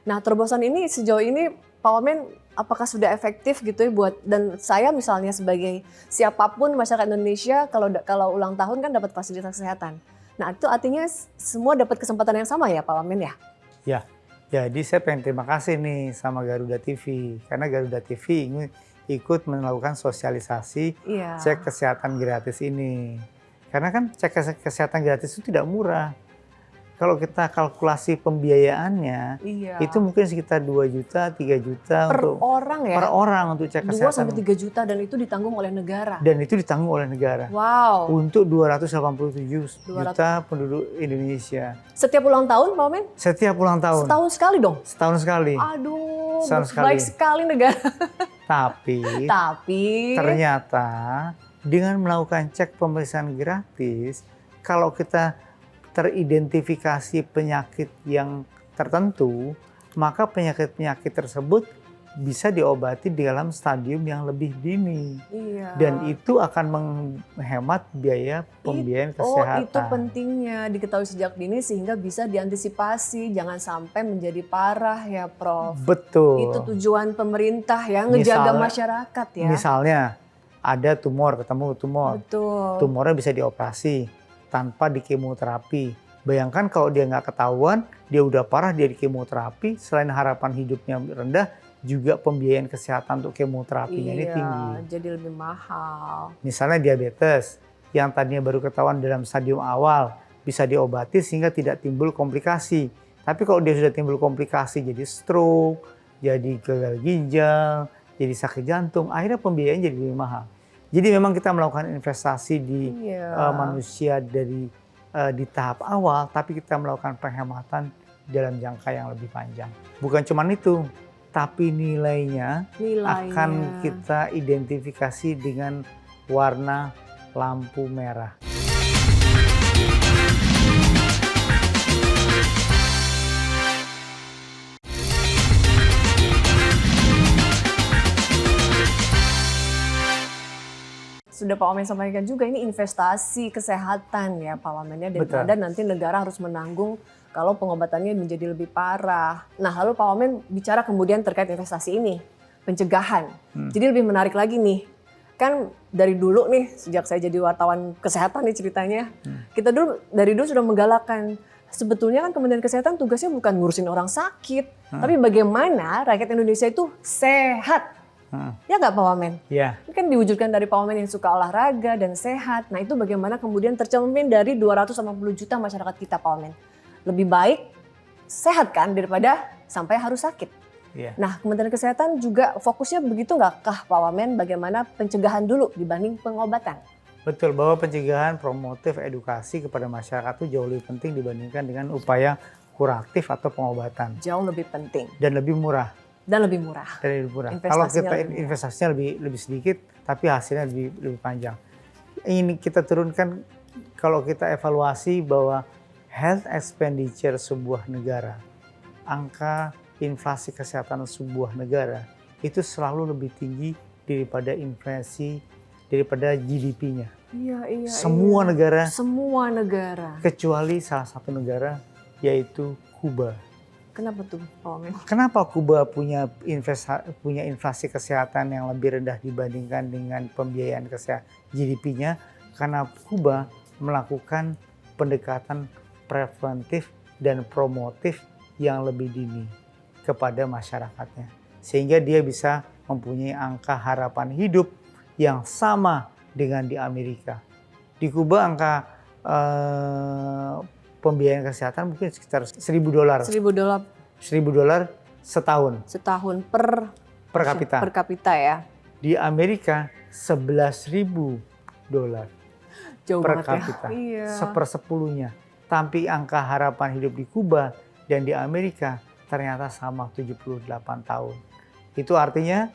Nah terobosan ini sejauh ini Pak Wamen apakah sudah efektif gitu ya buat, dan saya misalnya sebagai siapapun masyarakat Indonesia kalau ulang tahun kan dapat fasilitas kesehatan. Nah itu artinya semua dapat kesempatan yang sama ya Pak Wamen ya? Ya, jadi saya pengen terima kasih nih sama Garuda TV. Karena Garuda TV ini ikut melakukan sosialisasi cek kesehatan gratis ini. Karena kan cek kesehatan gratis itu tidak murah. kalau kita kalkulasi pembiayaannya, Iya. itu mungkin sekitar 2 juta, 3 juta Per untuk orang ya? per orang untuk cek 2 sampai kesehatan. 3 juta dan itu ditanggung oleh negara. Dan itu ditanggung oleh negara. Wow. Untuk 287 juta penduduk Indonesia. Setiap ulang tahun, Pak Wamen? Setiap ulang tahun. Setahun sekali dong? Setahun sekali. Aduh, Setahun sekali. baik sekali negara. Tapi Ternyata dengan melakukan cek pemeriksaan gratis, kalau kita teridentifikasi penyakit yang tertentu, maka penyakit-penyakit tersebut bisa diobati di dalam stadium yang lebih dini. iya. Dan itu akan menghemat biaya pembiayaan kesehatan. Oh, itu pentingnya diketahui sejak dini sehingga bisa diantisipasi, jangan sampai menjadi parah ya, Prof. Betul. Itu tujuan pemerintah ya, ngejaga Misalnya- masyarakat ya. Misalnya ada tumor, ketemu tumor. Betul. Tumornya bisa dioperasi tanpa dikemoterapi. Bayangkan kalau dia nggak ketahuan, dia udah parah, dia dikemoterapi, selain harapan hidupnya rendah, juga pembiayaan kesehatan untuk kemoterapinya ini tinggi. Jadi lebih mahal. Misalnya diabetes, yang tadinya baru ketahuan dalam stadium awal, bisa diobati sehingga tidak timbul komplikasi. Tapi kalau dia sudah timbul komplikasi, jadi stroke, jadi gagal ginjal, jadi sakit jantung, akhirnya pembiayaan jadi lebih mahal. Jadi memang kita melakukan investasi di Iya. manusia di tahap awal, tapi kita melakukan penghematan dalam jangka yang lebih panjang. Bukan cuma itu, tapi nilainya Nilainya. akan kita identifikasi dengan warna lampu merah. Sudah Pak Wamen sampaikan juga ini investasi kesehatan ya Pak Wamen ya, daripada nanti negara harus menanggung kalau pengobatannya menjadi lebih parah. Nah lalu Pak Wamen bicara kemudian terkait investasi ini, pencegahan. Jadi lebih menarik lagi nih, kan dari dulu nih sejak saya jadi wartawan kesehatan nih ceritanya, kita dari dulu sudah menggalakkan. Sebetulnya kan Kementerian Kesehatan tugasnya bukan ngurusin orang sakit, tapi bagaimana rakyat Indonesia itu sehat. Ya nggak Pak Wamen? Ya, Ini kan diwujudkan dari Pak Wamen yang suka olahraga dan sehat. Nah itu bagaimana kemudian tercermin dari 280 juta masyarakat kita Pak Wamen. Lebih baik sehat kan daripada sampai harus sakit. ya. Nah Kementerian Kesehatan juga fokusnya begitu nggak kah Pak Wamen, bagaimana pencegahan dulu dibanding pengobatan? Betul, bahwa pencegahan, promotif, edukasi kepada masyarakat itu jauh lebih penting dibandingkan dengan upaya kuratif atau pengobatan. Jauh lebih penting Dan lebih murah. dan lebih murah. Kalau Investasinya kita lebih murah. investasinya lebih sedikit, tapi hasilnya lebih panjang. Ini kita turunkan, kalau kita evaluasi bahwa health expenditure sebuah negara, angka inflasi kesehatan sebuah negara itu selalu lebih tinggi daripada inflasi, daripada GDP-nya. Iya. Semua negara, Semua negara. kecuali salah satu negara, yaitu Kuba. Kenapa tuh Pak Wamen? Kenapa Kuba punya inflasi kesehatan yang lebih rendah dibandingkan dengan pembiayaan kesehatan GDP-nya? Karena Kuba melakukan pendekatan preventif dan promotif yang lebih dini kepada masyarakatnya. Sehingga dia bisa mempunyai angka harapan hidup yang sama dengan di Amerika. Di Kuba angka pembiayaan kesehatan mungkin sekitar $1.000. $1.000 setahun setahun per kapita. Per kapita ya. Di Amerika $11.000 Jauh per banget kapita. ya. Iya. Sepersepuluhnya. Tapi angka harapan hidup di Kuba dan di Amerika ternyata sama 78 tahun. Itu artinya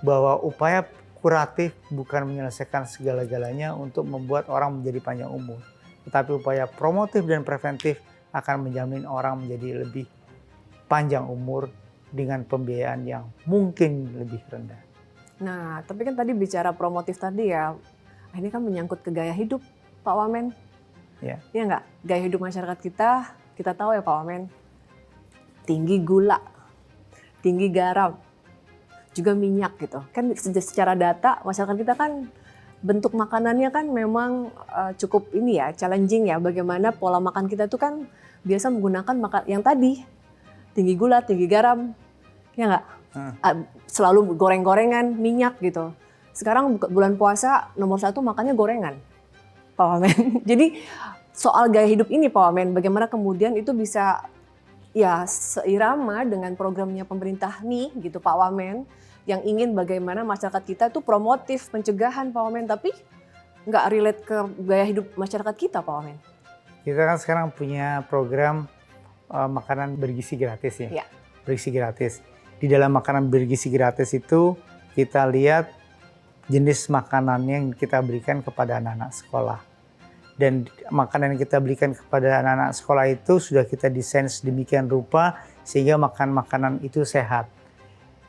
bahwa upaya kuratif bukan menyelesaikan segala-galanya untuk membuat orang menjadi panjang umur. Tetapi upaya promotif dan preventif akan menjamin orang menjadi lebih panjang umur dengan pembiayaan yang mungkin lebih rendah. Nah, tapi kan tadi bicara promotif tadi ya, ini kan menyangkut ke gaya hidup Pak Wamen. Ya. Iya nggak? Gaya hidup masyarakat kita tahu ya Pak Wamen, tinggi gula, tinggi garam, juga minyak gitu. Kan secara data masyarakat kita kan bentuk makanannya kan memang cukup ini ya, challenging ya. Bagaimana pola makan kita tuh kan biasa menggunakan yang tadi, tinggi gula, tinggi garam, ya nggak? Selalu goreng-gorengan, minyak gitu. Sekarang bulan puasa nomor 1 makannya gorengan, Pak Wamen. Jadi soal gaya hidup ini Pak Wamen, bagaimana kemudian itu bisa ya seirama dengan programnya pemerintah nih gitu Pak Wamen, yang ingin bagaimana masyarakat kita tuh promotif pencegahan Pak Wamen, tapi nggak relate ke gaya hidup masyarakat kita Pak Wamen. Kita kan sekarang punya program makanan bergizi gratis ya. Iya. Bergizi gratis. Di dalam makanan bergizi gratis itu kita lihat jenis makanan yang kita berikan kepada anak-anak sekolah. Dan makanan yang kita berikan kepada anak-anak sekolah itu sudah kita desain sedemikian rupa sehingga makan makanan itu sehat.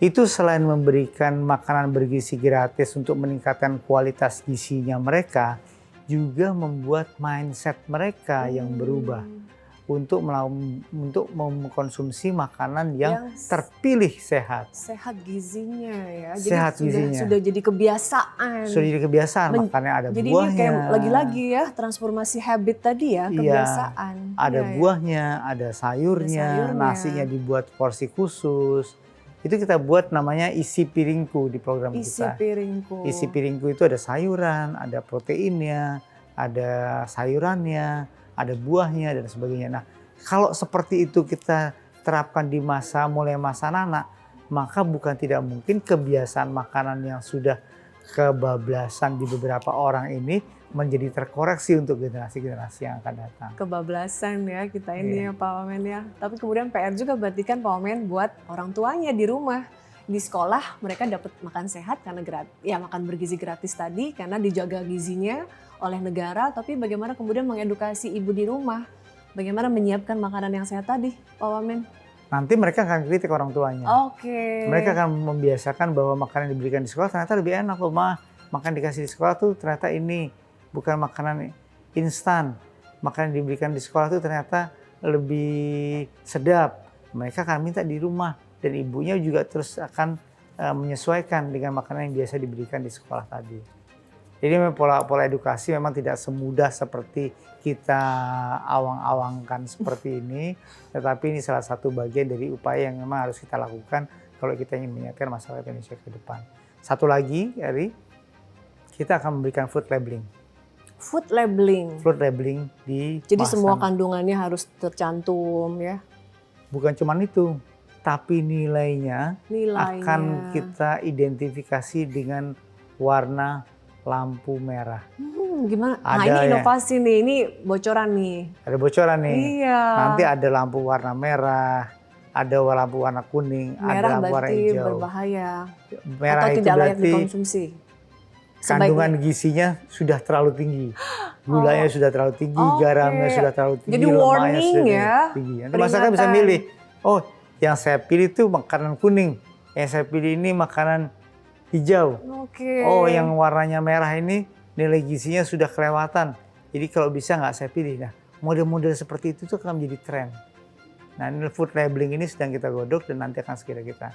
Itu selain memberikan makanan bergizi gratis untuk meningkatkan kualitas gizinya mereka, juga membuat mindset mereka yang berubah untuk mengkonsumsi makanan yang terpilih sehat. Sehat gizinya ya. Jadi Sehat gizinya. Sudah jadi kebiasaan. Sudah jadi kebiasaan, makanya ada jadi buahnya. Jadi ini kayak lagi-lagi ya transformasi habit tadi ya, kebiasaan. Ada Iya, buahnya, ada sayurnya, nasinya dibuat porsi khusus. Itu kita buat namanya isi piringku di program Isi kita. piringku. Isi piringku itu ada sayuran, ada proteinnya, ada sayurannya, ada buahnya dan sebagainya. Nah, kalau seperti itu kita terapkan di mulai masa anak, maka bukan tidak mungkin kebiasaan makanan yang sudah kebablasan di beberapa orang ini menjadi terkoreksi untuk generasi-generasi yang akan datang. Kebablasan ya kita ini ya Pak Wamen ya. Tapi kemudian PR juga berarti kan Pak Wamen buat orang tuanya di rumah. Di sekolah mereka dapat makan sehat karena makan bergizi gratis tadi karena dijaga gizinya oleh negara, tapi bagaimana kemudian mengedukasi ibu di rumah, bagaimana menyiapkan makanan yang sehat tadi, Pak Wamen? Nanti mereka akan kritik orang tuanya. Oke. Mereka akan membiasakan bahwa makanan yang diberikan di sekolah ternyata lebih enak loh, Ma. Makan dikasih di sekolah tuh ternyata ini bukan makanan instan. Makanan yang diberikan di sekolah tuh ternyata lebih sedap. Mereka akan minta di rumah dan ibunya juga terus akan menyesuaikan dengan makanan yang biasa diberikan di sekolah tadi. Jadi memang pola edukasi memang tidak semudah seperti kita awang-awangkan seperti ini, tetapi ini salah satu bagian dari upaya yang memang harus kita lakukan kalau kita ingin menyiapkan masyarakat Indonesia ke depan. Satu lagi, Eri, kita akan memberikan food labeling. Food labeling. Food labeling di Jadi semua kandungannya harus tercantum ya. Bukan cuma itu, tapi nilainya akan kita identifikasi dengan warna lampu merah. Gimana? Ada ini inovasi nih, ini bocoran nih. Ada bocoran nih. Iya. Nanti ada lampu warna merah, ada lampu warna kuning, ada lampu warna hijau. Berbahaya. Merah atau itu tidak layak berarti dikonsumsi. kandungan gizinya sudah terlalu tinggi. Gulanya sudah terlalu tinggi, garamnya sudah terlalu tinggi, jadi lemahnya warning sudah ya. tinggi. Nanti masyarakat bisa milih, oh yang saya pilih itu makanan kuning, yang saya pilih ini makanan hijau. Oh yang warnanya merah ini nilai gizinya sudah kelewatan. Jadi kalau bisa nggak saya pilih. Nah model-model seperti itu tuh akan menjadi tren. Nah ini food labeling ini sedang kita godok dan nanti akan segera kita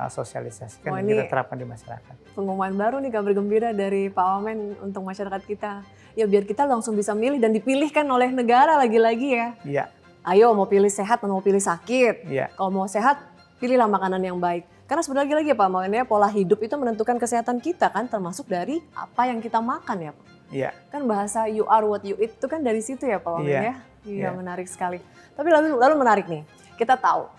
sosialisasikan dan kita terapkan di masyarakat. Pengumuman baru nih, kabar gembira dari Pak Wamen untuk masyarakat kita. Ya biar kita langsung bisa milih dan dipilihkan oleh negara lagi-lagi ya. Iya. Ayo mau pilih sehat atau mau pilih sakit. Iya. Kalau mau sehat, pilihlah makanan yang baik. Karena sebenarnya lagi ya Pak Wamen ya, pola hidup itu menentukan kesehatan kita kan, termasuk dari apa yang kita makan ya Pak. Iya. Kan bahasa you are what you eat itu kan dari situ ya Pak Wamen ya. Iya, menarik sekali. Tapi lalu menarik nih, kita tahu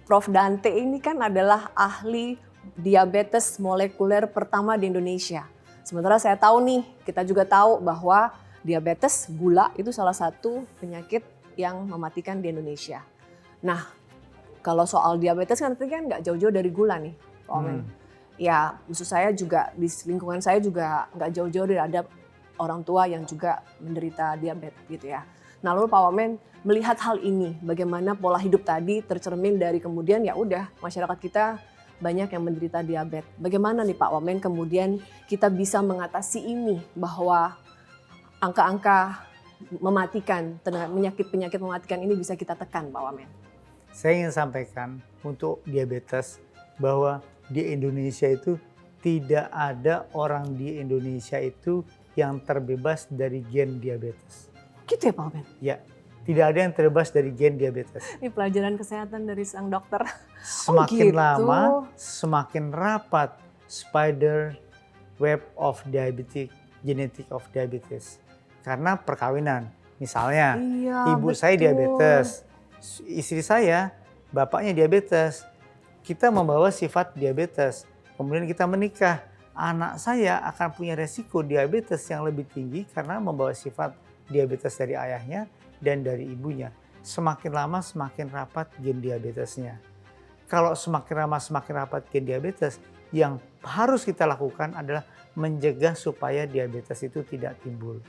Prof. Dante ini kan adalah ahli diabetes molekuler pertama di Indonesia. Sementara saya tahu nih, kita juga tahu bahwa diabetes gula itu salah satu penyakit yang mematikan di Indonesia. Nah, kalau soal diabetes kan nggak jauh-jauh dari gula nih, Pak Wamen. Ya, maksud saya juga di lingkungan saya juga nggak jauh-jauh dari ada orang tua yang juga menderita diabetes gitu ya. Nah, lalu Pak Wamen melihat hal ini, bagaimana pola hidup tadi tercermin dari kemudian ya udah masyarakat kita banyak yang menderita diabetes. Bagaimana nih Pak Wamen kemudian kita bisa mengatasi ini bahwa angka-angka mematikan, penyakit-penyakit mematikan ini bisa kita tekan Pak Wamen? Saya ingin sampaikan untuk diabetes bahwa di Indonesia itu tidak ada orang di Indonesia itu yang terbebas dari gen diabetes. Gitu ya Pak Wamen? Ya, tidak ada yang terbebas dari gen diabetes. Ini pelajaran kesehatan dari sang dokter. Semakin gitu. lama, semakin rapat spider web of diabetes, genetic of diabetes. Karena perkawinan. Misalnya, Iya, ibu saya betul. diabetes, istri saya, bapaknya diabetes. Kita membawa sifat diabetes, kemudian kita menikah. Anak saya akan punya resiko diabetes yang lebih tinggi karena membawa sifat diabetes dari ayahnya dan dari ibunya. Semakin lama semakin rapat gen diabetesnya. Kalau semakin lama semakin rapat gen diabetes, yang harus kita lakukan adalah mencegah supaya diabetes itu tidak timbul.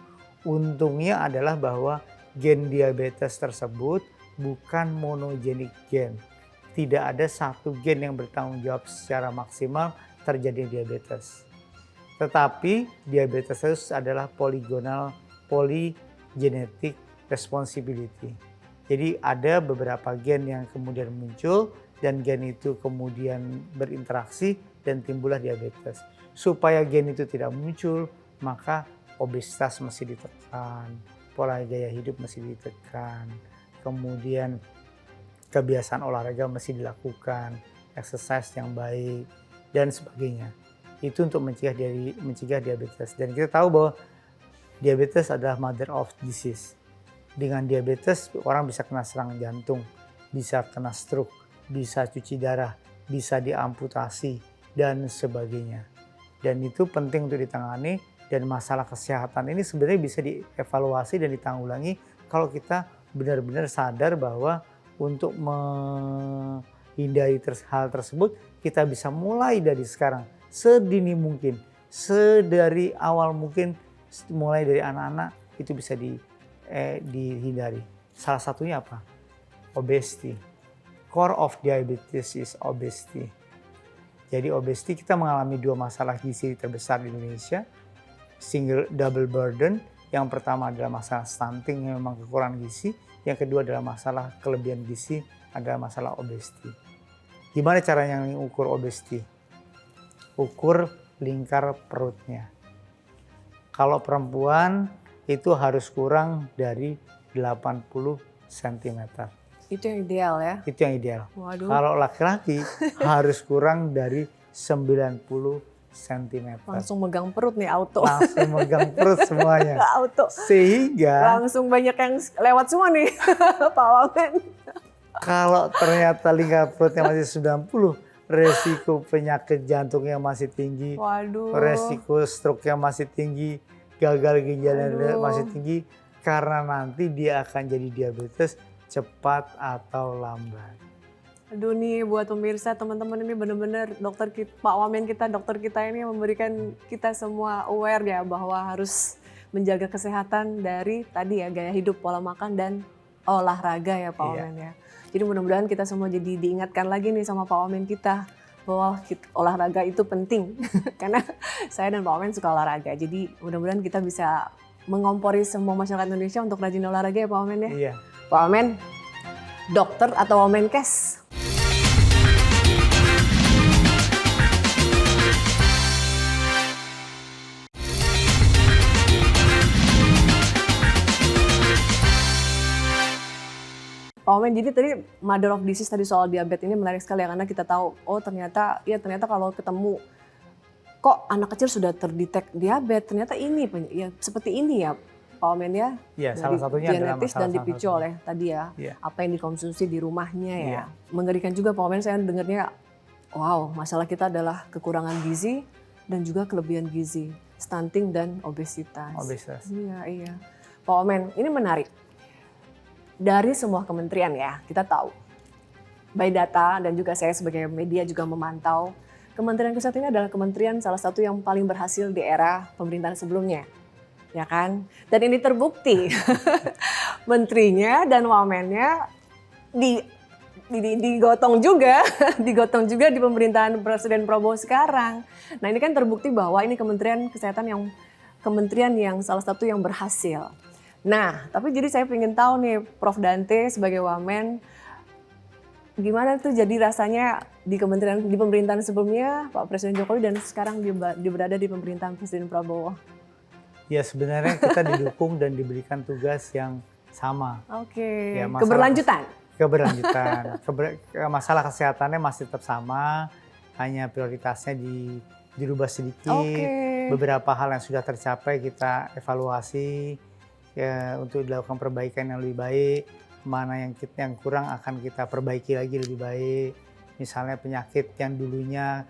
Untungnya adalah bahwa gen diabetes tersebut bukan monogenik gen. Tidak ada satu gen yang bertanggung jawab secara maksimal terjadi diabetes. Tetapi diabetes itu adalah polygenetic responsibility. Jadi ada beberapa gen yang kemudian muncul dan gen itu kemudian berinteraksi dan timbullah diabetes. Supaya gen itu tidak muncul, maka obesitas mesti ditekan, pola gaya hidup mesti ditekan, kemudian kebiasaan olahraga mesti dilakukan, exercise yang baik, dan sebagainya. Itu untuk mencegah diabetes. Dan kita tahu bahwa diabetes adalah mother of disease. Dengan diabetes orang bisa kena serangan jantung, bisa kena stroke, bisa cuci darah, bisa diamputasi, dan sebagainya. Dan itu penting untuk ditangani, dan masalah kesehatan ini sebenarnya bisa dievaluasi dan ditanggulangi kalau kita benar-benar sadar bahwa untuk menghindari hal tersebut kita bisa mulai dari sekarang, sedini mungkin, sedari awal mungkin, mulai dari anak-anak itu bisa dihindari. Salah satunya apa? Obesity. Core of diabetes is obesity. Jadi obesity kita mengalami dua masalah gizi terbesar di Indonesia. Double burden. Yang pertama adalah masalah stunting yang memang kekurangan gizi. Yang kedua adalah masalah kelebihan gizi, adalah masalah obesity. Gimana caranya mengukur obesity? Ukur lingkar perutnya. Kalau perempuan itu harus kurang dari 80 cm. Itu yang ideal ya? Itu yang ideal. Waduh. Kalau laki-laki harus kurang dari 90 cm. Langsung megang perut nih, auto. Langsung megang perut semuanya. Auto. Sehingga Langsung banyak yang lewat semua nih, Pak Wamen. kalau ternyata lingkar perutnya masih 90, resiko penyakit jantungnya masih tinggi, Waduh. resiko stroke-nya masih tinggi, gagal ginjalnya masih tinggi, karena nanti dia akan jadi diabetes cepat atau lambat. Aduh nih buat pemirsa, teman-teman, ini benar-benar Pak Wamen kita, dokter kita ini memberikan kita semua aware ya bahwa harus menjaga kesehatan dari tadi ya gaya hidup, pola makan dan olahraga ya Pak Wamen ya. Jadi mudah-mudahan kita semua jadi diingatkan lagi nih sama Pak Wamen kita bahwa olahraga itu penting karena saya dan Pak Wamen suka olahraga. Jadi mudah-mudahan kita bisa mengompori semua masyarakat Indonesia untuk rajin olahraga ya Pak Wamen ya. Iya. Pak Wamen, dokter atau Wamenkes? Pak Wamen, jadi tadi mother of disease tadi soal diabetes ini menarik sekali ya, karena kita tahu oh ternyata kalau ketemu kok anak kecil sudah terdetek diabetes, ternyata ini ya seperti ini ya Pak Wamen ya. Iya, salah satunya adalah genetis dan dipicu oleh tadi ya apa yang dikonsumsi di rumahnya ya. Mengerikan juga Pak Wamen, saya dengarnya wow, masalah kita adalah kekurangan gizi dan juga kelebihan gizi, stunting dan obesitas. Iya. Pak Wamen, ini menarik. Dari semua kementerian ya, kita tahu. By data dan juga saya sebagai media juga memantau, Kementerian Kesehatan ini adalah kementerian salah satu yang paling berhasil di era pemerintahan sebelumnya. Ya kan? Dan ini terbukti. Menterinya dan wamennya digotong juga di pemerintahan Presiden Prabowo sekarang. Nah, ini kan terbukti bahwa ini Kementerian Kesehatan kementerian yang salah satu yang berhasil. Nah, tapi jadi saya ingin tahu nih Prof Dante sebagai wamen, gimana tuh jadi rasanya di pemerintahan sebelumnya Pak Presiden Jokowi dan sekarang dia berada di pemerintahan Presiden Prabowo? Ya sebenarnya kita didukung dan diberikan tugas yang sama. Oke. Ya, keberlanjutan. Masalah kesehatannya masih tetap sama, hanya prioritasnya dirubah sedikit. Beberapa hal yang sudah tercapai kita evaluasi. ya untuk dilakukan perbaikan yang lebih baik, mana yang kurang akan kita perbaiki lagi lebih baik. Misalnya penyakit yang dulunya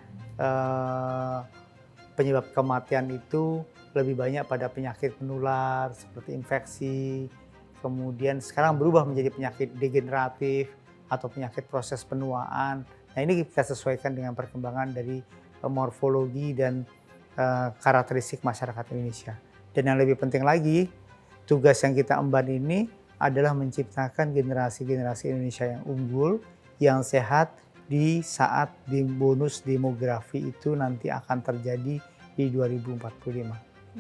penyebab kematian itu lebih banyak pada penyakit menular seperti infeksi, kemudian sekarang berubah menjadi penyakit degeneratif atau penyakit proses penuaan. Nah ini kita sesuaikan dengan perkembangan dari morfologi dan karakteristik masyarakat Indonesia. Dan yang lebih penting lagi, tugas yang kita emban ini adalah menciptakan generasi-generasi Indonesia yang unggul, yang sehat di saat bonus demografi itu nanti akan terjadi di 2045.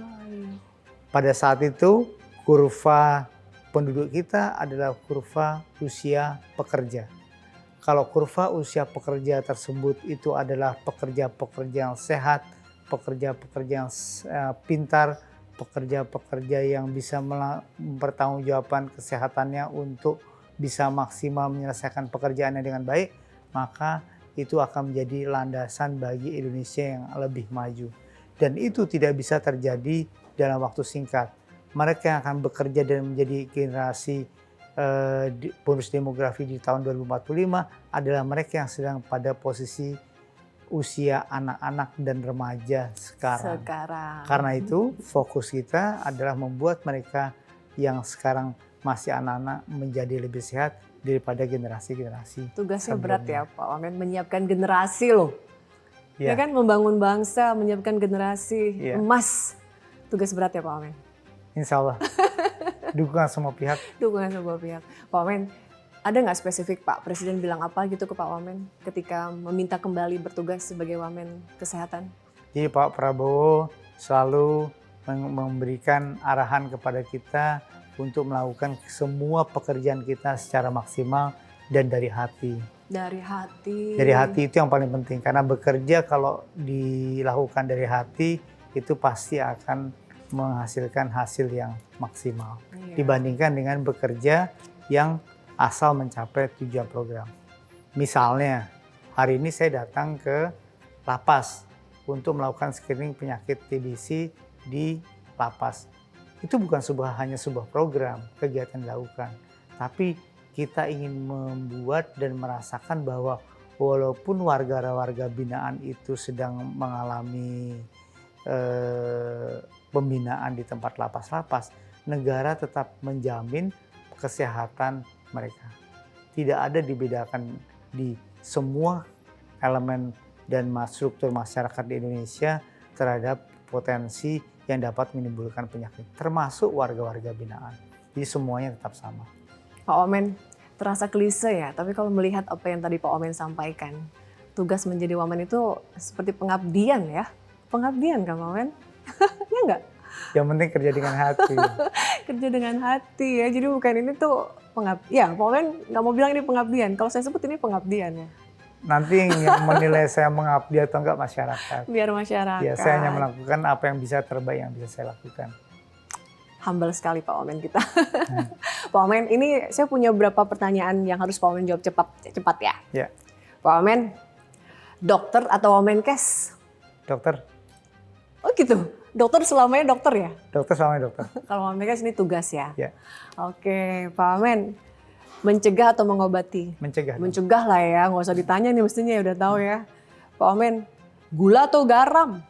Pada saat itu, kurva penduduk kita adalah kurva usia pekerja. Kalau kurva usia pekerja tersebut itu adalah pekerja-pekerja yang sehat, pekerja-pekerja yang pintar, pekerja-pekerja yang bisa mempertanggungjawabkan kesehatannya untuk bisa maksimal menyelesaikan pekerjaannya dengan baik, maka itu akan menjadi landasan bagi Indonesia yang lebih maju. Dan itu tidak bisa terjadi dalam waktu singkat. Mereka yang akan bekerja dan menjadi generasi bonus demografi di tahun 2045 adalah mereka yang sedang pada posisi usia anak-anak dan remaja sekarang. Karena itu fokus kita adalah membuat mereka yang sekarang masih anak-anak menjadi lebih sehat daripada generasi-generasi. Tugasnya sebelumnya. berat ya Pak Wamen, menyiapkan generasi loh. Ya kan, membangun bangsa, menyiapkan generasi emas. Tugas berat ya Pak Wamen. Insya Allah. Dukungan semua pihak. Dukungan semua pihak. Pak Wamen, ada nggak spesifik Pak Presiden bilang apa gitu ke Pak Wamen ketika meminta kembali bertugas sebagai Wamen Kesehatan? Jadi Pak Prabowo selalu memberikan arahan kepada kita untuk melakukan semua pekerjaan kita secara maksimal dan dari hati. Dari hati. Dari hati itu yang paling penting, karena bekerja kalau dilakukan dari hati itu pasti akan menghasilkan hasil yang maksimal dibandingkan dengan bekerja yang asal mencapai tujuan program. Misalnya hari ini saya datang ke lapas untuk melakukan screening penyakit TBC di lapas. Itu bukan hanya sebuah program kegiatan dilakukan, tapi kita ingin membuat dan merasakan bahwa walaupun warga-warga binaan itu sedang mengalami pembinaan di tempat lapas-lapas, negara tetap menjamin kesehatan mereka. Tidak ada dibedakan di semua elemen dan struktur masyarakat di Indonesia terhadap potensi yang dapat menimbulkan penyakit, termasuk warga-warga binaan. Jadi semuanya tetap sama. Pak Wamen, terasa klise ya, tapi kalau melihat apa yang tadi Pak Wamen sampaikan, tugas menjadi Wamen itu seperti pengabdian ya. Pengabdian kan Pak Wamen? Ya enggak? Yang penting kerja dengan hati. Kerja dengan hati ya, jadi bukan ini tuh pengabdian. Ya Pak Wamen nggak mau bilang ini pengabdian, kalau saya sebut ini pengabdian ya. Nanti yang menilai saya mengabdi atau enggak masyarakat. Biar masyarakat. Ya, saya hanya melakukan apa yang bisa terbaik yang bisa saya lakukan. Humble sekali Pak Wamen kita. Pak Wamen, ini saya punya beberapa pertanyaan yang harus Pak Wamen jawab cepat ya. Ya. Pak Wamen, dokter atau Wamenkes? Dokter. Oh gitu, dokter selamanya dokter ya? Dokter sama dokter. Kalau Wamenkes ini tugas ya? Ya. Oke, Pak Wamen, mencegah atau mengobati? Mencegah. Mencegah lah ya, nggak usah ditanya nih mestinya ya udah tahu ya. Pak Wamen, gula atau garam?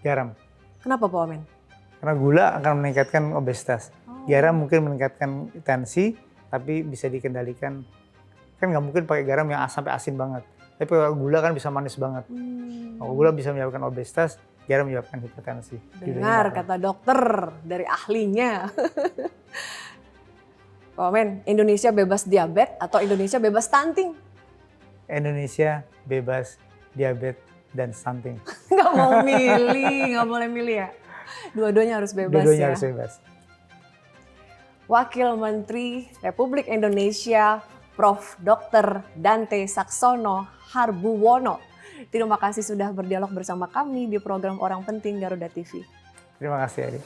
Garam. Kenapa Pak Wamen? Karena gula akan meningkatkan obesitas. Garam mungkin meningkatkan tensi, tapi bisa dikendalikan. Kan nggak mungkin pakai garam yang sampai asin banget. Tapi kalau gula kan bisa manis banget. Kalau gula bisa menyebabkan obesitas, garam menyebabkan hipertensi. Dengar kata dokter dari ahlinya. Pak Wamen, Indonesia bebas diabetes atau Indonesia bebas stunting? Indonesia bebas diabetes dan stunting. Nggak mau milih, nggak boleh milih ya? Dua-duanya harus bebas. Dua-duanya ya? harus bebas. Wakil Menteri Republik Indonesia Prof. Dr. Dante Saxono Harbuwono. Terima kasih sudah berdialog bersama kami di program Orang Penting Garuda TV. Terima kasih Adi.